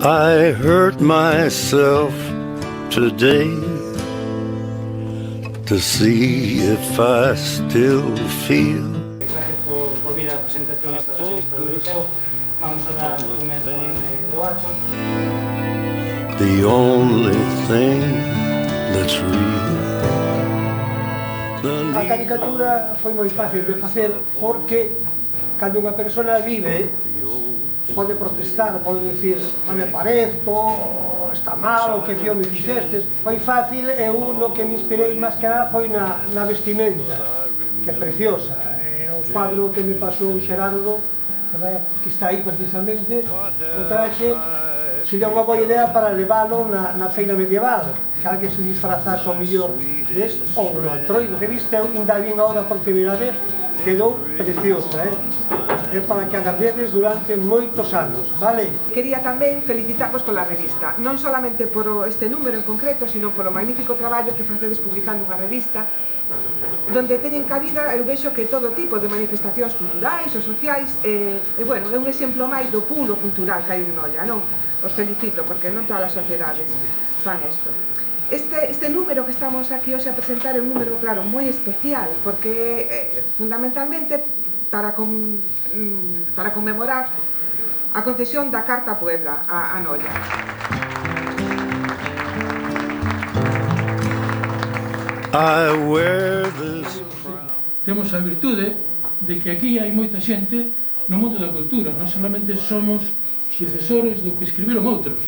I hurt myself today to see if I still feel. Gracias por vir a presentación esta do Liceo. Vamos a dar documento do acto. The only thing that's real. A caricatura foi moi fácil de facer porque cando unha persona vive pode protestar, pode dicir non me parezco, está mal, o que fío me fixestes. Foi fácil e no que me inspirei máis que nada foi na vestimenta, que é preciosa. O cuadro que me pasou o Xerardo, que está aí precisamente, o traxe, sería unha boa idea para leválo na feira medieval, que alguén se disfrazase ao mellor desto, ou no Antroido, que viste, ainda vin agora por primeira vez, quedou preciosa, é para que agardedes durante moitos anos, vale? Quería tamén felicitarvos pola revista, non solamente por este número en concreto, sino polo magnífico traballo que facedes publicando unha revista donde teñen cabida, eu vexo que todo tipo de manifestacións culturais ou sociais, bueno, é un exemplo máis do pulo cultural que hai en Noia, non? Os felicito, porque non todas as sociedades fan isto. Este número que estamos aquí hoxe a presentar é un número, claro, moi especial, porque fundamentalmente para conmemorar a concesión da Carta a Puebla a Noia. Temos a virtude de que aquí hai moita xente no mundo da cultura, non solamente somos sucesores do que escribiron outros,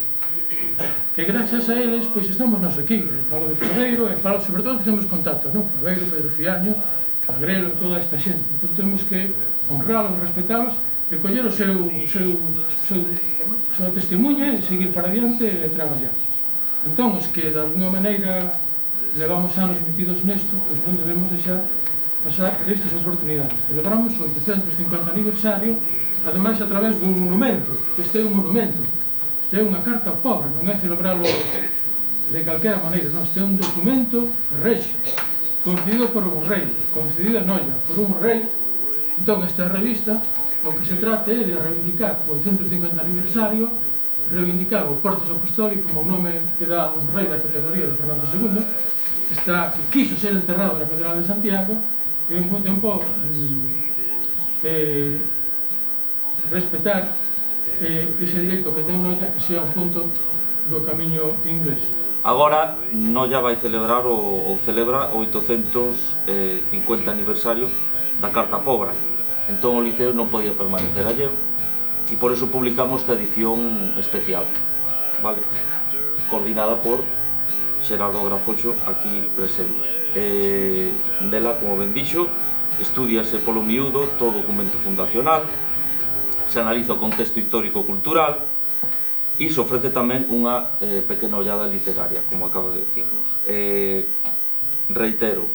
que gracias a eles pois estamos nós aquí. Falo de Fabeiro e falo sobre todo que temos contacto, non? Fabeiro, Pedro Fiaño, Cagrelo e toda esta xente. Entón temos que honralos, respetalos e coller o seu testemunho e seguir para adiante e traballar. Entón, os que de alguna maneira levamos anos metidos nesto, pois non debemos deixar pasar estas oportunidades. Celebramos o 850 aniversario, ademais a través dun monumento. Este é un monumento, este é unha carta pobre, non é celebralo de calquera maneira, non, este é un documento rexo, concedido por un rei, concedido a Noia por un rei. Entón, esta revista, o que se trata é de reivindicar o 850 aniversario, reivindicar o Portos Apostólico como o nome que dá un rei da categoría de Fernando II, que quiso ser enterrado na Catedral de Santiago, e ao mesmo tempo respetar ese direito que ten Noia que sea un punto do camiño inglés. Agora Noia vai celebrar ou celebra o 850 aniversario da Carta Pobra. Entón o Liceo non podía permanecer alleo e por eso publicamos esta edición especial, vale? Coordinada por Xerardo Grafocho, aquí presente. Nela, como ben dixo, estúdiase polo miúdo todo o documento fundacional, se analiza o contexto histórico-cultural e se ofrece tamén unha pequena ollada literaria, como acaba de decirnos. Reitero,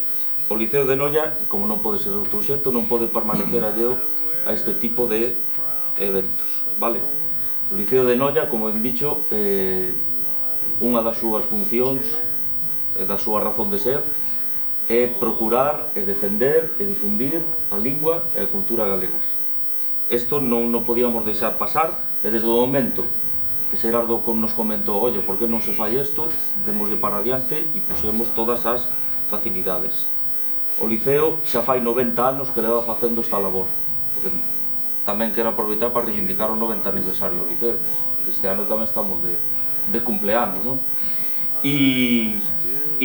o Liceo de Noia, como non pode ser de outro xeito, non pode permanecer alleo a este tipo de eventos, vale? O Liceo de Noia, como ben dicho, unha das súas funcións, da súa razón de ser, é procurar e defender e difundir a lingua e a cultura galegas. Isto non podíamos deixar pasar, e desde o momento que Xerardo nos comentou, oye, por que non se fai isto, demoslle para adiante e puxemos todas as facilidades. O Liceo xa fai 90 anos que leva facendo esta labor, porque tamén quero aproveitar para reivindicar o 90 aniversario do Liceo, que este ano tamén estamos de cumpleanos, non? E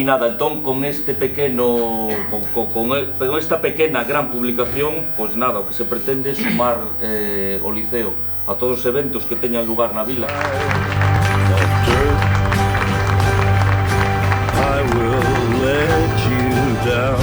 nada, entón, con esta pequena gran publicación, pois nada, o que se pretende é sumar o Liceo a todos os eventos que teñan lugar na vila. I will let you down.